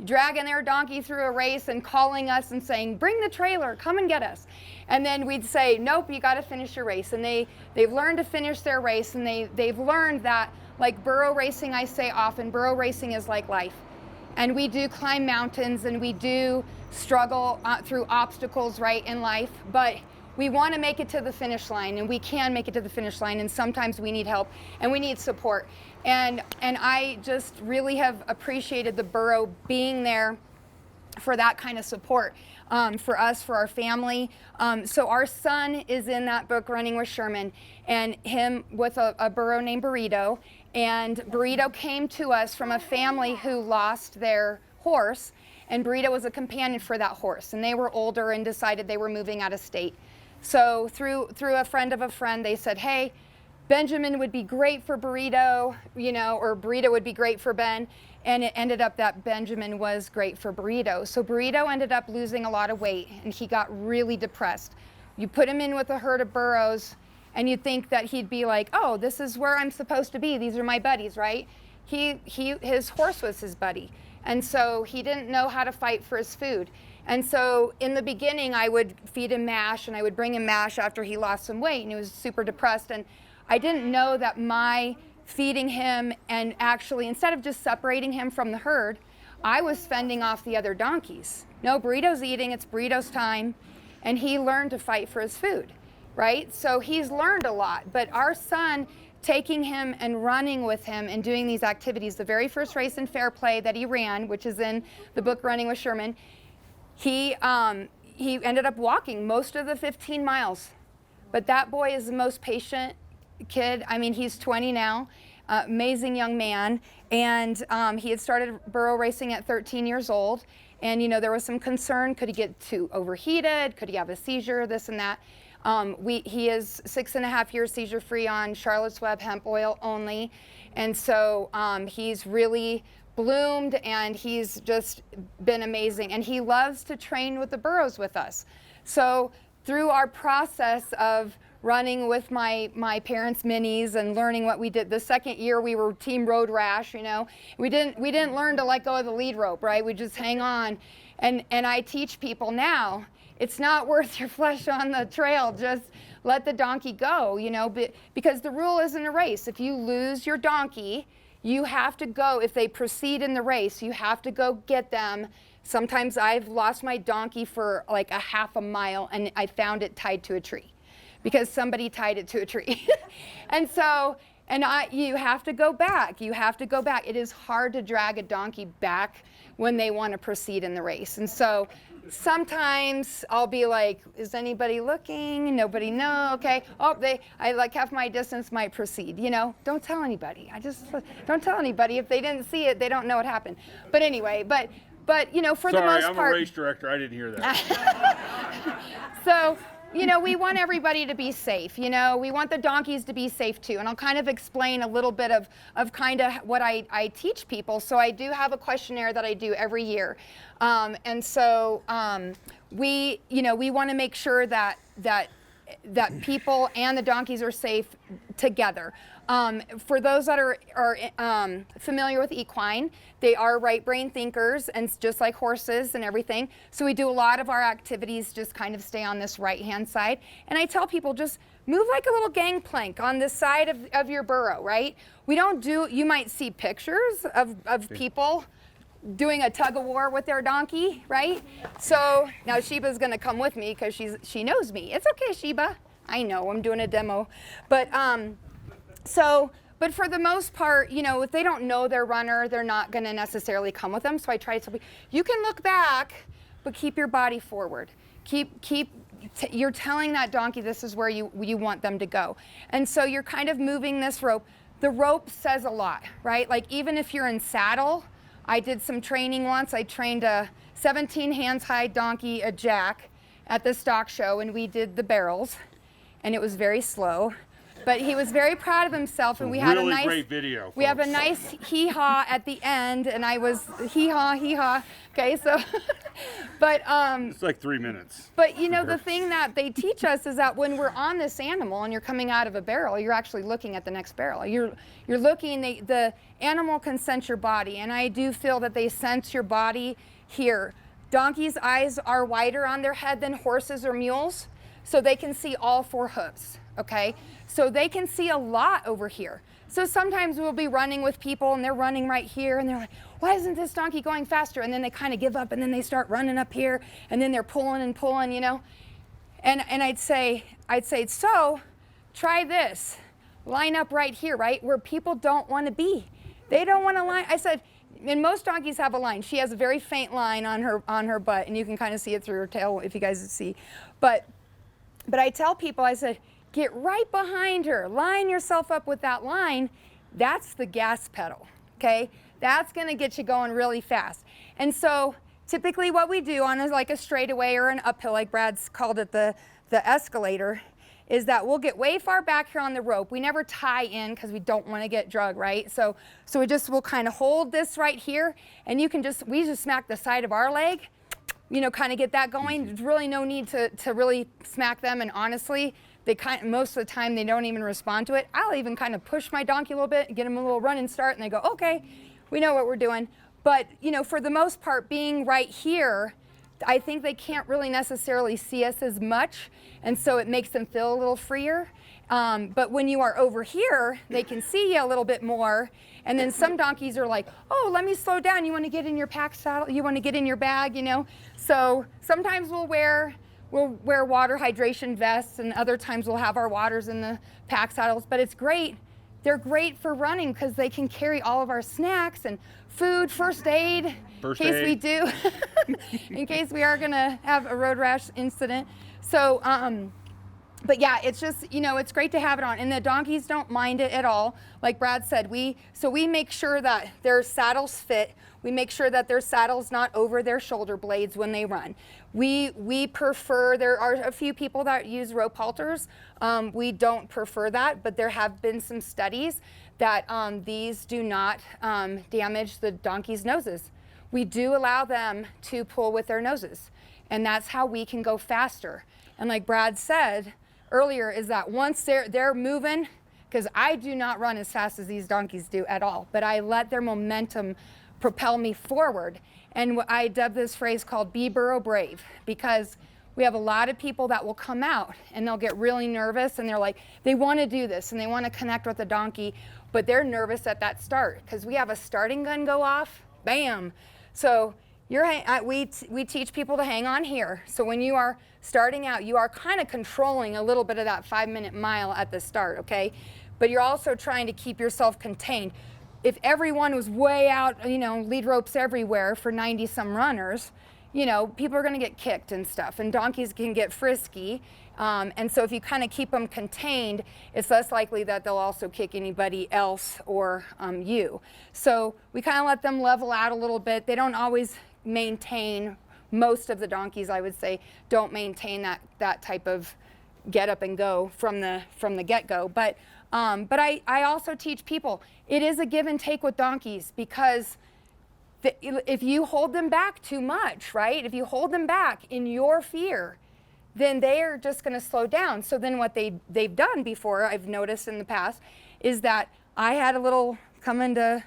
dragging their donkey through a race and calling us and saying, bring the trailer, come and get us. And then we'd say, nope, you got to finish your race. And they've learned to finish their race, and they've learned that, like burro racing, I say often, burro racing is like life. And we do climb mountains, and we do struggle through obstacles, right, in life, but we want to make it to the finish line, and we can make it to the finish line, and sometimes we need help and we need support. And I just really have appreciated the burro being there for that kind of support, for us, for our family. So our son is in that book, Running with Sherman, and him with a burro named Burrito. And Burrito came to us from a family who lost their horse, and Burrito was a companion for that horse. And they were older and decided they were moving out of state. So through a friend of a friend, they said, hey, Benjamin would be great for Burrito, or Burrito would be great for Ben. And it ended up that Benjamin was great for Burrito. So Burrito ended up losing a lot of weight, and he got really depressed. You put him in with a herd of burros, and you'd think that he'd be like, oh, this is where I'm supposed to be. These are my buddies, right? His horse was his buddy. And so he didn't know how to fight for his food. And so in the beginning, I would feed him mash, and I would bring him mash after he lost some weight, and he was super depressed. And I didn't know that my feeding him, and actually, instead of just separating him from the herd, I was fending off the other donkeys. No, Burrito's eating, it's Burrito's time. And he learned to fight for his food, right? So he's learned a lot. But our son, taking him and running with him and doing these activities, the very first race in Fair Play that he ran, which is in the book Running with Sherman, he ended up walking most of the 15 miles. But that boy is the most patient kid. I mean, he's 20 now, amazing young man. And he had started burro racing at 13 years old. And, there was some concern. Could he get too overheated? Could he have a seizure? This and that. He is 6.5 years seizure-free on Charlotte's Web hemp oil only. And so he's really bloomed, and he's just been amazing. And he loves to train with the burros with us. So through our process of running with my parents' minis and learning what we did, the second year we were Team Road Rash, we didn't learn to let go of the lead rope, right? We just hang on. And I teach people now, it's not worth your flesh on the trail. Just let the donkey go, because the rule isn't a race. If you lose your donkey, you have to go. If they proceed in the race, you have to go get them. Sometimes I've lost my donkey for like a half a mile, and I found it tied to a tree because somebody tied it to a tree. And so, you have to go back. You have to go back. It is hard to drag a donkey back when they want to proceed in the race. And so sometimes I'll be like, is anybody looking? Nobody, no, okay. Oh, I like half my distance might proceed, Don't tell anybody. Don't tell anybody. If they didn't see it, they don't know what happened. But anyway, but for the most part. Sorry, I'm a race director. I didn't hear that. So, we want everybody to be safe. We want the donkeys to be safe too. And I'll kind of explain a little bit of kind of what I teach people. So I do have a questionnaire that I do every year. And so we want to make sure that people and the donkeys are safe together. For those that are familiar with equine, they are right brain thinkers, and just like horses and everything. So we do a lot of our activities just kind of stay on this right hand side. And I tell people, just move like a little gangplank on the side of your burro, right? You might see pictures of people doing a tug of war with their donkey, right? So now Sheba's gonna come with me because she knows me. It's okay, Sheba. I know, I'm doing a demo. But for the most part, if they don't know their runner, they're not gonna necessarily come with them. So I try to tell people, you can look back, but keep your body forward. You're telling that donkey this is where you want them to go. And so you're kind of moving this rope. The rope says a lot, right? Like even if you're in saddle, I did some training once. I trained a 17 hands high donkey, a jack, at the stock show, and we did the barrels, and it was very slow. But he was very proud of himself, and we had a Really nice great video. We have a folks. nice hee-haw at the end, and I was hee-haw. Okay, so, but It's like 3 minutes. but you know, the thing that they teach us is that when we're on this animal and you're coming out of a barrel, you're actually looking at the next barrel. You're looking. The animal can sense your body, and I do feel that they sense your body here. Donkeys' eyes are wider on their head than horses or mules, so they can see all 4 hooves. Okay, so they can see a lot over here. So sometimes we'll be running with people and they're running right here and they're like, why isn't this donkey going faster? And then they kind of give up and then they start running up here and then they're pulling and pulling, you know. And I'd say, so try this. Line up right here, right? Where people don't want to be. They don't want to line. I said, and most donkeys have a line. She has a very faint line on her butt, and you can kind of see it through her tail if you guys see. But I tell people, I said, get right behind her. Line yourself up with that line. That's the gas pedal, okay? That's going to get you going really fast. And so typically what we do on like a straightaway or an uphill, like Brad's called it the escalator, is that we'll get way far back here on the rope. We never tie in because we don't want to get drug, right? So we'll kind of hold this right here, and we just smack the side of our leg, you know, kind of get that going. There's really no need to really smack them, and honestly, most of the time they don't even respond to it. I'll even kind of push my donkey a little bit, get them a little run and start, and they go, okay, we know what we're doing. But, you know, for the most part, being right here, I think they can't really necessarily see us as much, and so it makes them feel a little freer. But when you are over here, they can see you a little bit more, and then some donkeys are like, oh, let me slow down. You want to get in your pack saddle? You want to get in your bag, you know? So sometimes we'll wear water hydration vests, and other times we'll have our waters in the pack saddles. But it's great. They're great for running because they can carry all of our snacks and food, first aid, in case we do, in case we are going to have a road rash incident. So, but yeah, it's just, you know, it's great to have it on. And the donkeys don't mind it at all. Like Brad said, we make sure that their saddles fit. We make sure that their saddle's not over their shoulder blades when they run. We prefer, there are a few people that use rope halters. We don't prefer that, but there have been some studies that these do not damage the donkey's noses. We do allow them to pull with their noses, and that's how we can go faster. And like Brad said earlier, is that once they're moving, because I do not run as fast as these donkeys do at all, but I let their momentum propel me forward. And I dub this phrase called "Be Burro Brave," because we have a lot of people that will come out and they'll get really nervous and they're like, they want to do this and they want to connect with the donkey, but they're nervous at that start because we have a starting gun go off, bam. So we teach people to hang on here. So when you are starting out, you are kind of controlling a little bit of that 5-minute mile at the start, okay? But you're also trying to keep yourself contained. If everyone was way out, you know, lead ropes everywhere for 90-some runners, you know, people are going to get kicked and stuff, and donkeys can get frisky. And so if you kind of keep them contained, it's less likely that they'll also kick anybody else or you. So we kind of let them level out a little bit. They don't always maintain, most of the donkeys, I would say, don't maintain that type of get up and go from the get-go. But I also teach people, it is a give and take with donkeys, because if you hold them back too much, right? If you hold them back in your fear, then they are just going to slow down. So then what they've done before, I've noticed in the past, is that I had a little come into,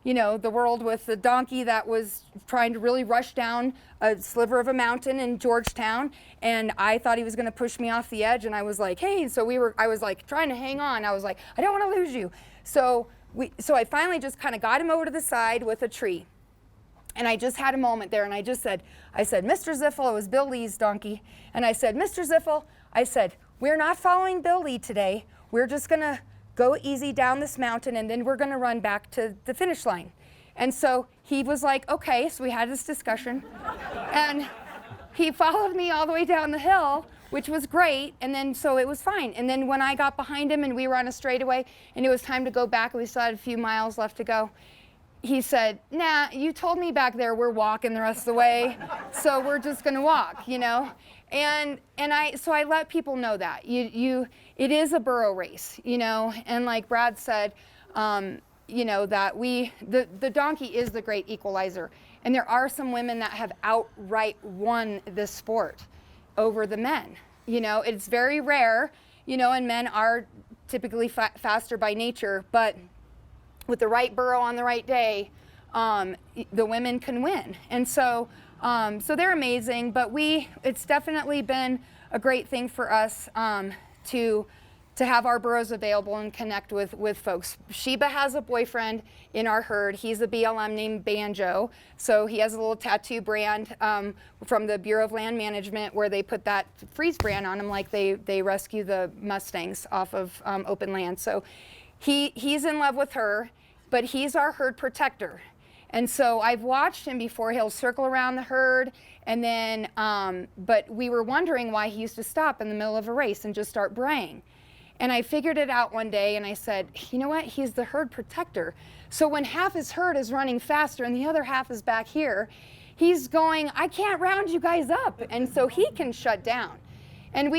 you know, the world with the donkey that was trying to really rush down a sliver of a mountain in Georgetown, and I thought he was going to push me off the edge, and I was like, hey, I was like trying to hang on. I was like, I don't want to lose you. So I finally just kind of got him over to the side with a tree. And I just had a moment there, and I said, Mr. Ziffel, it was Bill Lee's donkey, and I said, Mr. Ziffel, I said, we're not following Bill Lee today. We're just going to go easy down this mountain, and then we're going to run back to the finish line. And so he was like, okay, so we had this discussion, and he followed me all the way down the hill, which was great, and then so it was fine. And then when I got behind him and we were on a straightaway, and it was time to go back, and we still had a few miles left to go, he said, nah, you told me back there we're walking the rest of the way, so we're just gonna walk, you know? So I let people know that. It is a burro race, you know? And like Brad said, you know, that the donkey is the great equalizer. And there are some women that have outright won this sport over the men. You know, it's very rare, you know, and men are typically faster by nature, but with the right burro on the right day, the women can win. And so, so they're amazing, but it's definitely been a great thing for us to have our burros available and connect with folks. Sheba has a boyfriend in our herd. He's a BLM named Banjo. So he has a little tattoo brand from the Bureau of Land Management where they put that freeze brand on him like they rescue the Mustangs off of open land. So he's in love with her, but he's our herd protector. And so I've watched him before. He'll circle around the herd, and then, but we were wondering why he used to stop in the middle of a race and just start braying. And I figured it out one day, and I said, you know what? He's the herd protector. So when half his herd is running faster and the other half is back here, he's going, I can't round you guys up. And so he can shut down. And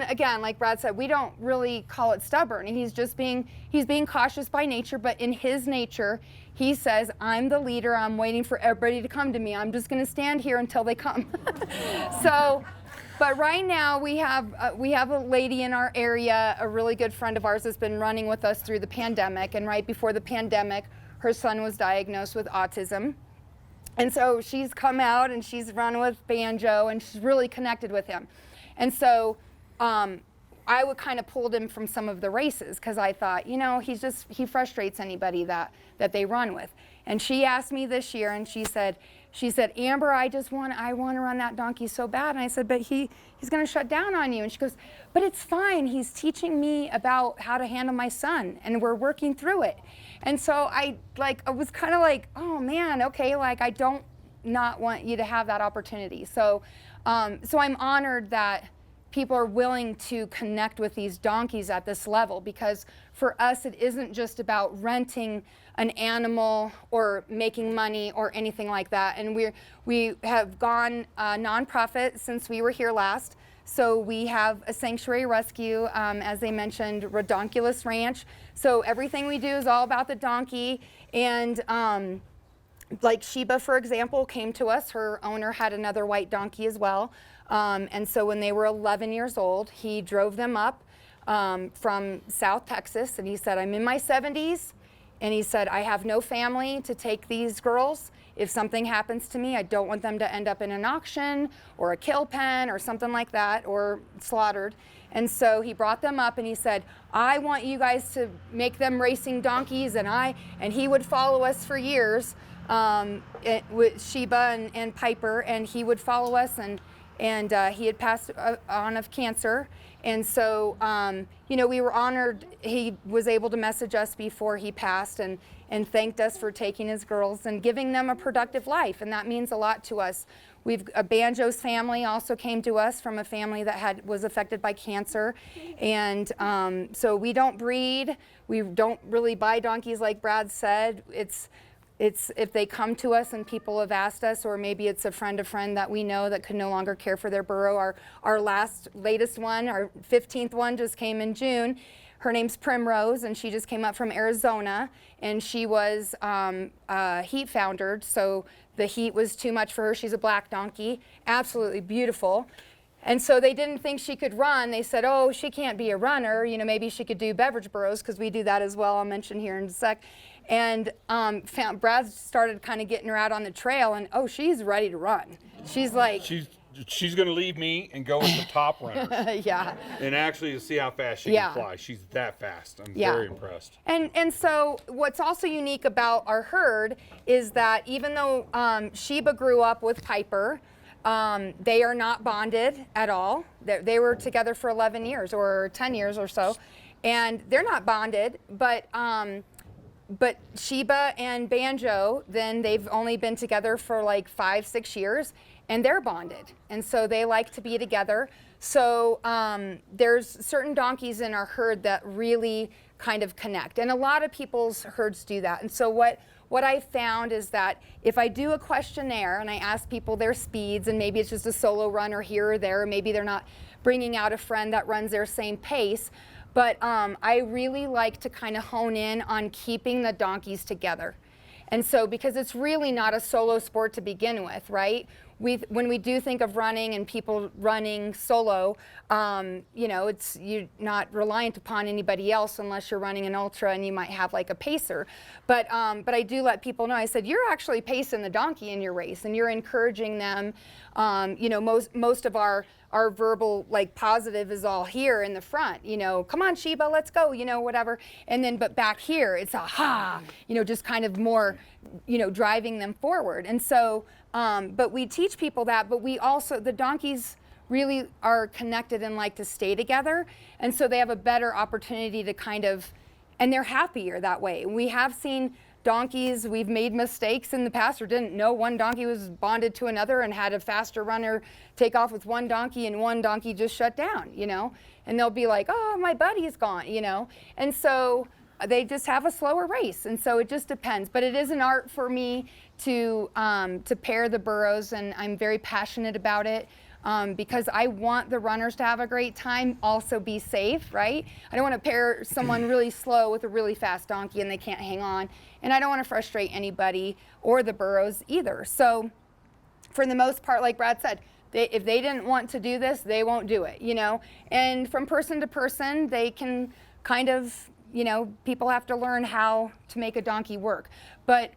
again, like Brad said, we don't really call it stubborn. He's being cautious by nature, but in his nature, he says, I'm the leader. I'm waiting for everybody to come to me. I'm just going to stand here until they come. So. But right now we have a lady in our area, a really good friend of ours that's been running with us through the pandemic. And right before the pandemic, her son was diagnosed with autism. And so she's come out and she's run with Banjo and she's really connected with him. And so I would kind of pulled him from some of the races because I thought, you know, he frustrates anybody that they run with. And she asked me this year and she said, Amber, I want to run that donkey so bad. And I said, but he's going to shut down on you. And she goes, but it's fine. He's teaching me about how to handle my son, and we're working through it. And so I was kind of like, oh man, okay, like I don't not want you to have that opportunity. So, so I'm honored that people are willing to connect with these donkeys at this level, because for us it isn't just about renting an animal or making money or anything like that. And we have gone nonprofit since we were here last. So we have a sanctuary rescue, as they mentioned, Redonkulous Ranch. So everything we do is all about the donkey. And like Sheba, for example, came to us. Her owner had another white donkey as well. And so when they were 11 years old, he drove them up from South Texas, and he said, I'm in my 70s. And he said, I have no family to take these girls. If something happens to me, I don't want them to end up in an auction or a kill pen or something like that, or slaughtered. And so he brought them up and he said, I want you guys to make them racing donkeys. And he would follow us for years with Sheba and Piper, and he would follow us, and he had passed on of cancer. And so, you know, we were honored. He was able to message us before he passed and thanked us for taking his girls and giving them a productive life. And that means a lot to us. Banjo's family also came to us from a family that was affected by cancer. And so we don't breed. We don't really buy donkeys like Brad said. It's if they come to us and people have asked us, or maybe it's a friend that we know that could no longer care for their burro. Our latest one, our 15th one, just came in June. Her name's Primrose, and she just came up from Arizona, and she was heat foundered, so the heat was too much for her. She's a black donkey, absolutely beautiful. And so they didn't think she could run. They said, oh, she can't be a runner. You know, maybe she could do beverage burros, because we do that as well. I'll mention here in a sec. And Brad started kind of getting her out on the trail, and oh, she's ready to run. She's like... She's going to leave me and go with the top runner. Yeah. And actually to see how fast she can fly. She's that fast. I'm very impressed. And so what's also unique about our herd is that even though Sheba grew up with Piper, they are not bonded at all. They were together for 11 years or 10 years or so, and they're not bonded, but Sheba and Banjo, then they've only been together for like 5-6 years, and they're bonded. And so they like to be together. So there's certain donkeys in our herd that really kind of connect. And a lot of people's herds do that. And so what what I found is that if I do a questionnaire and I ask people their speeds, and maybe it's just a solo runner here or there, or maybe they're not bringing out a friend that runs their same pace, but I really like to kind of hone in on keeping the donkeys together. And so, because it's really not a solo sport to begin with, right? When we do think of running and people running solo, you know, you're not reliant upon anybody else unless you're running an ultra and you might have like a pacer. But I do let people know, I said, you're actually pacing the donkey in your race and you're encouraging them. You know, most of our verbal like positive is all here in the front, you know, come on Sheba, let's go, you know, whatever. And then, but back here, it's a ha, you know, just kind of more, you know, driving them forward. And so, but we teach people that, but we also, the donkeys really are connected and like to stay together. And so they have a better opportunity to kind of, and they're happier that way. We have seen donkeys, we've made mistakes in the past or didn't know one donkey was bonded to another and had a faster runner take off with one donkey and one donkey just shut down, you know, and they'll be like, oh, my buddy's gone, you know, and so they just have a slower race. And so it just depends, but it is an art for me to pair the burros, and I'm very passionate about it. Because I want the runners to have a great time, also be safe, right? I don't want to pair someone really slow with a really fast donkey and they can't hang on. And I don't want to frustrate anybody or the burros either. So for the most part, like Brad said, if they didn't want to do this, they won't do it, you know? And from person to person, they can kind of, you know, people have to learn how to make a donkey work. But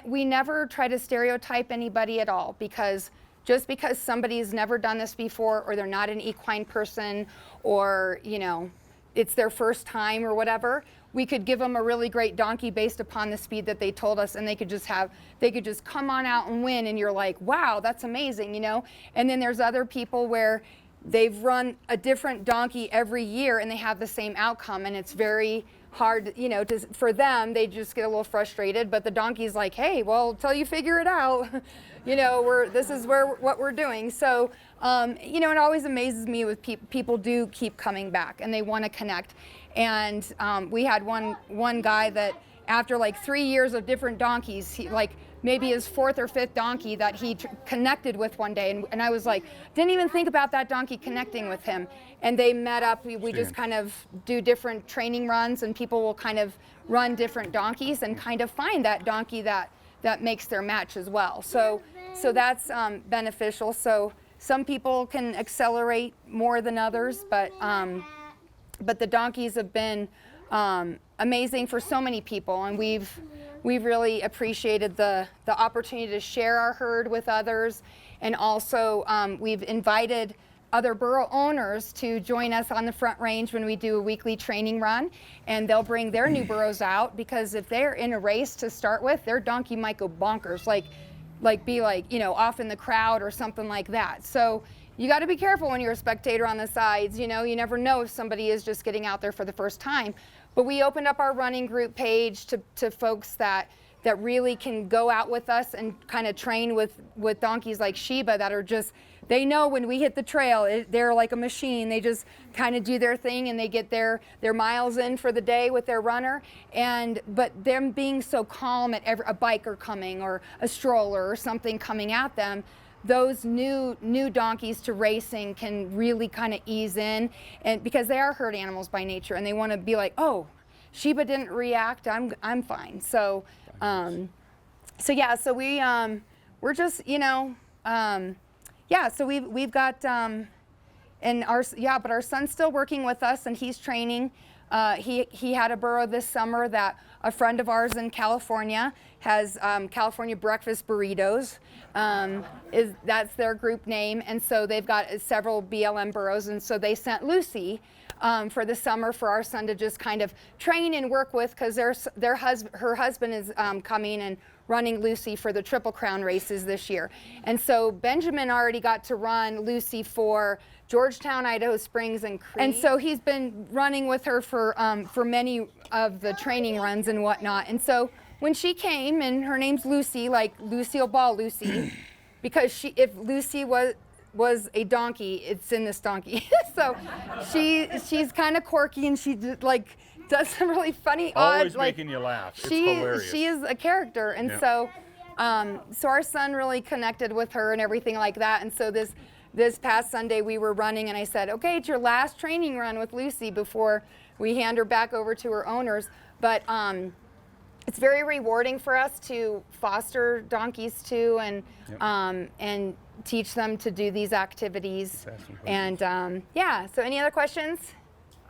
we never try to stereotype anybody at all, because just because somebody's never done this before, or they're not an equine person, or, you know, it's their first time or whatever, we could give them a really great donkey based upon the speed that they told us, and they could just come on out and win, and you're like, wow, that's amazing, you know? And then there's other people where they've run a different donkey every year and they have the same outcome, and it's very hard, you know, for them, they just get a little frustrated, but the donkey's like, hey, well, till you figure it out, you know, this is what we're doing. So, you know, it always amazes me with people do keep coming back and they want to connect. And we had one guy that after like 3 years of different donkeys, he like maybe his fourth or fifth donkey that he connected with one day, and I was like, didn't even think about that donkey connecting with him. And they met up, we just kind of do different training runs, and people will kind of run different donkeys and kind of find that donkey that makes their match as well. So that's beneficial. So some people can accelerate more than others, but the donkeys have been amazing for so many people, and we've really appreciated the opportunity to share our herd with others, and also we've invited other burro owners to join us on the Front Range when we do a weekly training run, and they'll bring their new burros out, because if they're in a race to start with, their donkey might go bonkers, be like, you know, off in the crowd or something like that. So you got to be careful when you're a spectator on the sides, you know, you never know if somebody is just getting out there for the first time. But we opened up our running group page to folks that really can go out with us and kind of train with donkeys like Sheba that are just, they know when we hit the trail, they're like a machine. They just kind of do their thing and they get their miles in for the day with their runner. But them being so calm at a biker coming or a stroller or something coming at them, those new donkeys to racing can really kind of ease in, and because they are herd animals by nature, and they want to be like, oh, Sheba didn't react, I'm fine. So yeah, so we're just, you know, yeah, so we've got but our son's still working with us, and he's training. He had a burro this summer that a friend of ours in California has, California Breakfast Burritos, that's their group name, and so they've got several BLM burros, and so they sent Lucy for the summer for our son to just kind of train and work with, because her husband is coming and running Lucy for the Triple Crown races this year. And so Benjamin already got to run Lucy for Georgetown, Idaho Springs, and Crete. And so he's been running with her for many of the training runs and whatnot. And so when she came, and her name's Lucy, like Lucille Ball Lucy, because if Lucy was a donkey, it's in this donkey. So she's kind of quirky, and she like does some really funny, Always odd, like making you laugh. It's she hilarious. she is a character, and Yeah. so so our son really connected with her and everything like that. And so this past Sunday we were running, and I said, okay, it's your last training run with Lucy before we hand her back over to her owners. But it's very rewarding for us to foster donkeys too, and teach them to do these activities. And yeah. So any other questions?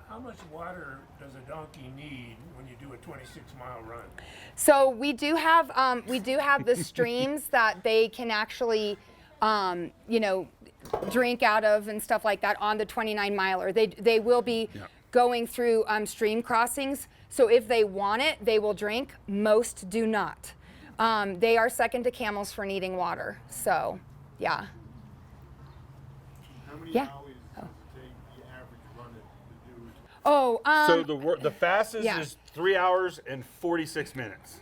How much water does a donkey need when you do a 26-mile run? So we do have the streams that they can actually, you know, drink out of and stuff like that on the 29-miler. They will be going through stream crossings. So if they want it, they will drink. Most do not. They are second to camels for needing water. So, yeah. How many Yeah. hours does it take the average runner to do? Oh, So the fastest yeah. is 3 hours and 46 minutes.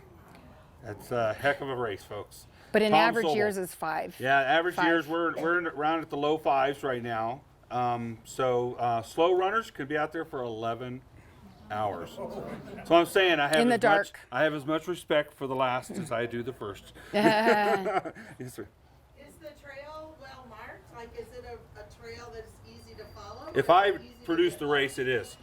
That's a heck of a race, folks. but in Tom average Sobel. years is 5. Yeah, average 5. years we're around at the low 5s right now. So slow runners could be out there for 11 hours. So I'm saying I have In the as dark. much I have as much respect for the last as I do the first. Yes, sir. Is the trail well marked? Like, is it a trail that's easy to follow? If or I is it easy to produce get the lost? race, it is.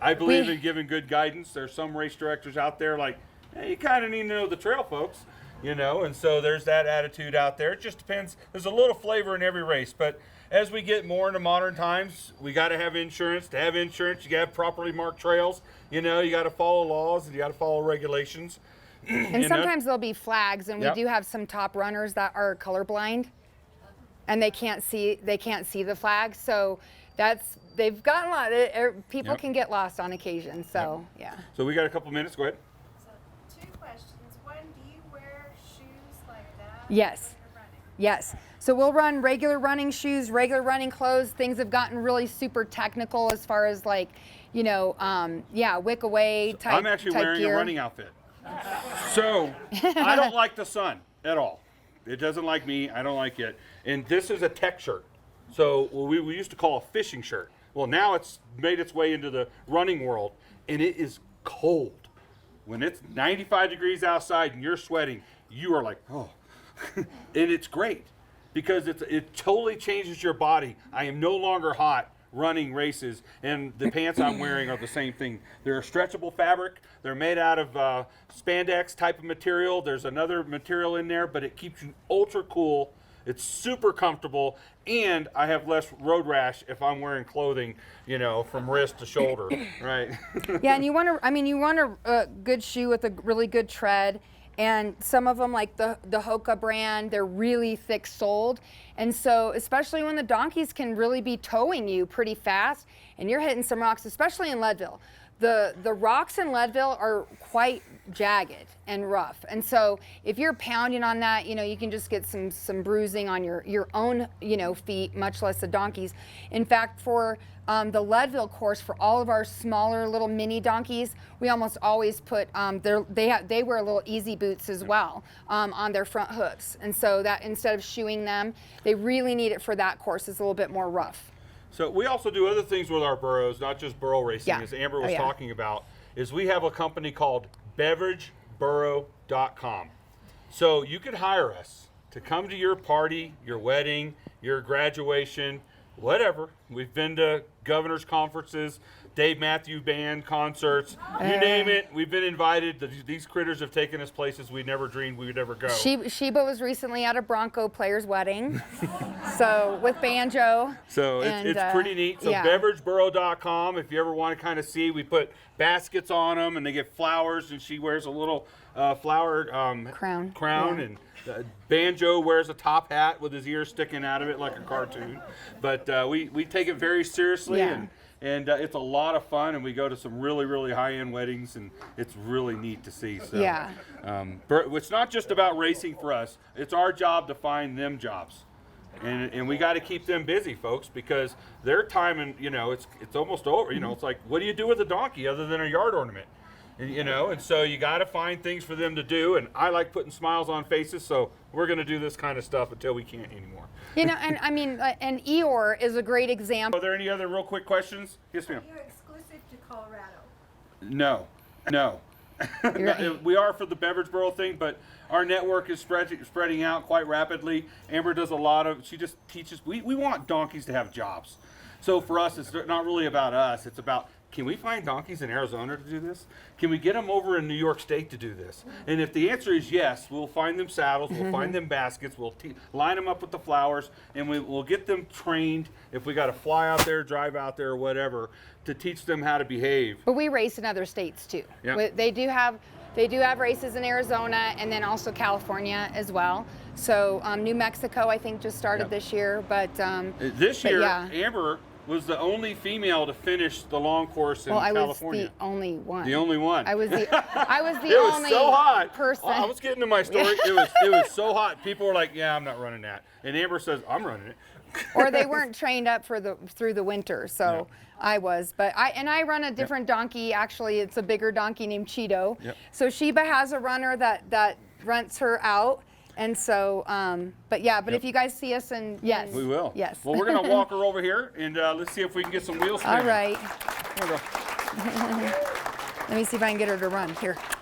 I believe We- in giving good guidance. There's some race directors out there like, hey, you kind of need to know the trail, folks. You know, and so there's that attitude out there. It just depends. There's a little flavor in every race, but as we get more into modern times, we got to have insurance. To have insurance, you got to have properly marked trails. You know, you got to follow laws and you got to follow regulations. And you know? sometimes there'll be flags, and Yep. we do have some top runners that are colorblind, and they can't see the flag. So they've gotten a lot. People Yep. can get lost on occasion. So yeah. So we got a couple minutes. Go ahead. So, 2 questions. One, do you wear shoes like that? Yes. when you're running? Yes. So we'll run regular running shoes, regular running clothes. Things have gotten really super technical as far as like, you know, wick away type. I'm actually type wearing gear. a running outfit. So I don't like the sun at all. It doesn't like me. I don't like it. And this is a tech shirt. So we used to call a fishing shirt. Well, now it's made its way into the running world, and it is cold. When it's 95 degrees outside and you're sweating, you are like, oh. And it's great because it totally changes your body. I am no longer hot running races, and the pants I'm wearing are the same thing. They're a stretchable fabric. They're made out of spandex type of material. There's another material in there, but it keeps you ultra cool. It's super comfortable, and I have less road rash if I'm wearing clothing, you know, from wrist to shoulder, right? Yeah, and you want a good shoe with a really good tread. And some of them, like the Hoka brand, they're really thick soled. And so, especially when the donkeys can really be towing you pretty fast and you're hitting some rocks, especially in Leadville. The rocks in Leadville are quite jagged and rough. And so if you're pounding on that, you know, you can just get some bruising on your own, you know, feet, much less the donkeys. In fact, for the Leadville course, for all of our smaller little mini donkeys, we almost always put they wear little easy boots as well on their front hooves, and so that instead of shoeing them, they really need it for that course. It's a little bit more rough. So we also do other things with our burros, not just burro racing, Yeah. as Amber was Oh, yeah. talking about, is we have a company called beverageburro.com. So you could hire us to come to your party, your wedding, your graduation, whatever. We've been to governor's conferences, Dave Matthews Band concerts, you name it. We've been invited. These critters have taken us places we never dreamed we would ever go. Sheba was recently at a Bronco player's wedding, so with banjo. So And, it's pretty neat. So yeah. beverageburro.com, if you ever want to kind of see, we put baskets on them and they get flowers, and she wears a little flower Crown. crown, Yeah. and Banjo wears a top hat with his ears sticking out of it like a cartoon. But we take it very seriously, Yeah. and it's a lot of fun, and we go to some really, really high-end weddings, and it's really neat to see. So, Yeah. It's not just about racing for us. It's our job to find them jobs. And we got to keep them busy, folks, because their time, and you know, it's almost over. You know, it's like, what do you do with a donkey other than a yard ornament? And, you know, and so you got to find things for them to do. And I like putting smiles on faces, so we're going to do this kind of stuff until we can't anymore. You know, and I mean, and Eeyore is a great example. Are there any other real quick questions? Yes, ma'am. You're exclusive to Colorado. No. You're right. We are for the Beverage thing, but our network is spreading out quite rapidly. Amber does a lot of, she just teaches, we want donkeys to have jobs. So for us, it's not really about us. It's about, can we find donkeys in Arizona to do this? Can we get them over in New York State to do this? And if the answer is yes, we'll find them saddles, we'll find them baskets, we'll line them up with the flowers, and we'll get them trained if we got to fly out there, drive out there, or whatever, to teach them how to behave. But we race in other states too. Yep. They do have races in Arizona and then also California as well. So New Mexico, I think, just started Yep. this year. But This year, yeah. Amber was the only female to finish the long course in well, I was California. the only one. The only one. I was the it was only so hot. person. I was getting to my story. it was so hot. People were like, "Yeah, I'm not running that." And Amber says, "I'm running it." Or they weren't trained up for through the winter, so I was. But I run a different donkey. Actually, it's a bigger donkey named Cheeto. Yep. So Sheba has a runner that runs her out. And so, but yeah, but if you guys see us in, yes. We will. Yes. Well, we're gonna walk her over here, and let's see if we can get some wheels. All right. There we go. Let me see if I can get her to run. Here.